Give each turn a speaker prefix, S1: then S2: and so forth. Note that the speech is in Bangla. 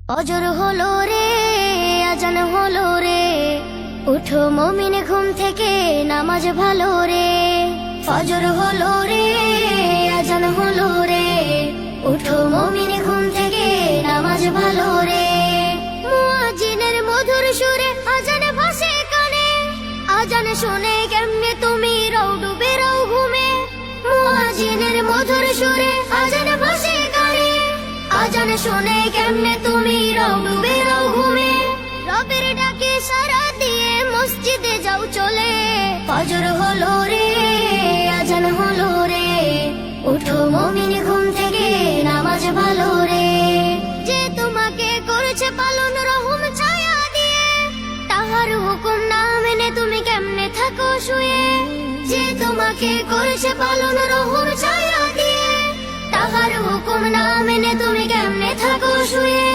S1: অজর হলো রে, আজান হলো রে, উঠো মুমিন ঘুম থেকে, নামাজ ভালো রে। ফজর হলো রে, আজান হলো রে, উঠো মুমিন ঘুম থেকে, নামাজ ভালো রে। মুয়াজ্জিনের মধুর সুরে আজান ভাসে কানে, আজান শুনে কেমনে তুমি রও ডুবে রও ঘুমে। মুয়াজ্জিনের মধুর সুরে আজান ভাসে কানে, আজান শুনে কেমনে তুমি রও ডুবে রও ঘুমে। রবের ডাকে সাড়া দিয়ে মসজিদে যাও চলে। ফজর হলো রে, আজান হলো রে, উঠো মুমিন ঘুম থেকে, নামাজ ভালো রে। যে তোমাকে করেছে পালন রহম ছায়া দিয়ে, তাহার হুকুম না মেনে তুমি কেমনে থাকো শুয়ে। যে তোমাকে করেছে পালন রহম ছায়া দিয়ে, তাহার হুকুম না মেনে তুমি কেমনে থাকো শুয়ে।